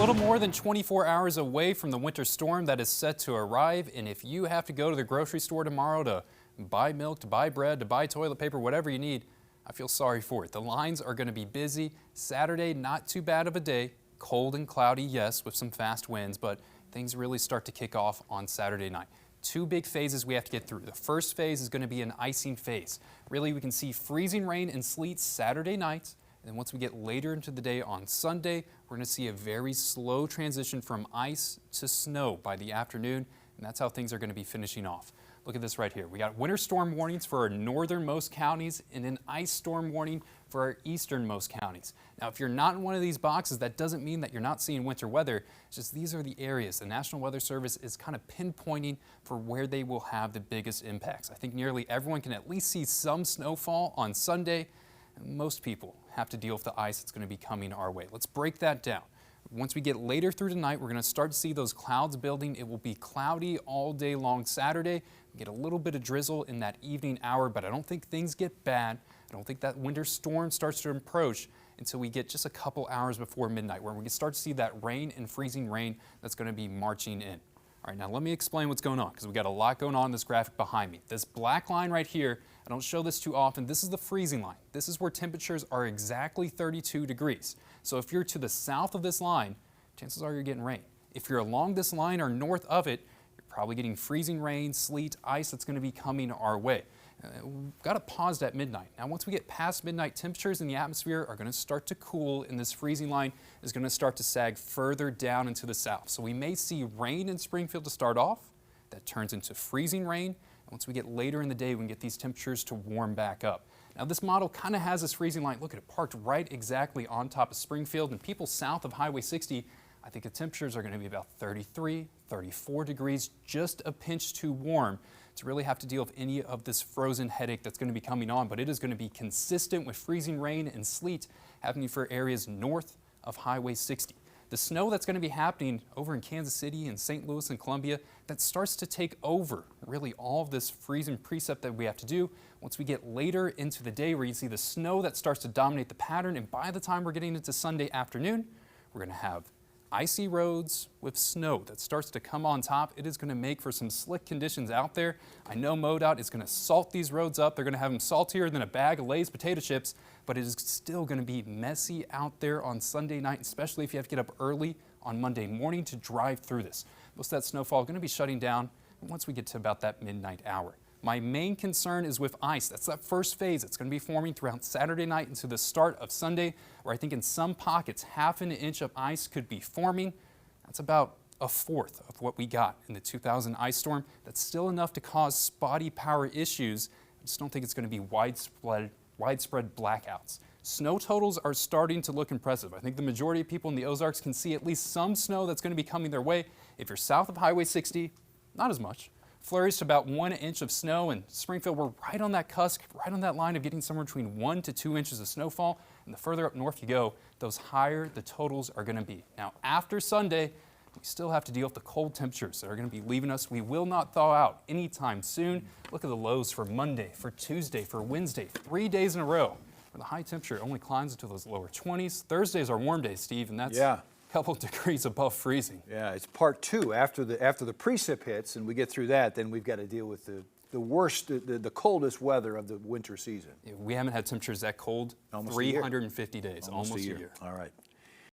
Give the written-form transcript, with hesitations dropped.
little more than 24 hours away from the winter storm that is set to arrive, and if you have to go to the grocery store tomorrow to buy milk, to buy bread, to buy toilet paper, whatever you need, I feel sorry for it. The lines are going to be busy. Saturday, not too bad of a day. Cold and cloudy, yes, with some fast winds, but things really start to kick off on Saturday night. Two big phases we have to get through. The first phase is going to be an icing phase. Really, we can see freezing rain and sleet Saturday night. And then once we get later into the day on Sunday, we're going to see a very slow transition from ice to snow by the afternoon. And that's how things are going to be finishing off. Look at this right here. We got winter storm warnings for our northernmost counties and an ice storm warning for our easternmost counties. Now, if you're not in one of these boxes, that doesn't mean that you're not seeing winter weather. It's just these are the areas the National Weather Service is kind of pinpointing for where they will have the biggest impacts. I think nearly everyone can at least see some snowfall on Sunday. And most people have to deal with the ice that's going to be coming our way. Let's break that down. Once we get later through tonight, we're going to start to see those clouds building. It will be cloudy all day long Saturday. We get a little bit of drizzle in that evening hour, but I don't think things get bad. I don't think that winter storm starts to approach until we get just a couple hours before midnight, where we can start to see that rain and freezing rain that's going to be marching in. All right, now let me explain what's going on, because we've got a lot going on in this graphic behind me. This black line right here, I don't show this too often, this is the freezing line. This is where temperatures are exactly 32 degrees. So if you're to the south of this line, chances are you're getting rain. If you're along this line or north of it, you're probably getting freezing rain, sleet, ice that's going to be coming our way. We've got to pause at midnight. Now, once we get past midnight, temperatures in the atmosphere are going to start to cool, and this freezing line is going to start to sag further down into the south. So we may see rain in Springfield to start off. That turns into freezing rain. And once we get later in the day, we can get these temperatures to warm back up. Now, this model kind of has this freezing line. Look at it, parked right exactly on top of Springfield. And people south of Highway 60, I think the temperatures are going to be about 33, 34 degrees, just a pinch too warm to really have to deal with any of this frozen headache that's going to be coming on. But it is going to be consistent with freezing rain and sleet happening for areas north of Highway 60. The snow that's going to be happening over in Kansas City and St. Louis and Columbia, that starts to take over really all of this freezing precip that we have to do once we get later into the day, where you see the snow that starts to dominate the pattern. And by the time we're getting into Sunday afternoon, we're going to have icy roads with snow that starts to come on top. It is going to make for some slick conditions out there. I know MoDOT is going to salt these roads up. They're going to have them saltier than a bag of Lay's potato chips, but it is still going to be messy out there on Sunday night, especially if you have to get up early on Monday morning to drive through this. Most of that snowfall is going to be shutting down once we get to about that midnight hour. My main concern is with ice. That's that first phase. It's going to be forming throughout Saturday night into the start of Sunday, where I think in some pockets, half an inch of ice could be forming. That's about a fourth of what we got in the 2000 ice storm. That's still enough to cause spotty power issues. I just don't think it's going to be widespread blackouts. Snow totals are starting to look impressive. I think the majority of people in the Ozarks can see at least some snow that's going to be coming their way. If you're south of Highway 60, not as much. Flurries to about 1 inch of snow, and Springfield, we're right on that cusp, right on that line of getting somewhere between 1 to 2 inches of snowfall. And the further up north you go, those higher the totals are going to be. Now, after Sunday, we still have to deal with the cold temperatures that are going to be leaving us. We will not thaw out anytime soon. Look at the lows for Monday, for Tuesday, for Wednesday, 3 days in a row, where the high temperature only climbs into those lower 20s. Thursdays are warm days, Steve, and that's couple degrees above freezing. Yeah, it's part two. After the precip hits and we get through that, then we've got to deal with the worst, the coldest weather of the winter season. We haven't had temperatures that cold almost 350 days, almost a year. All right.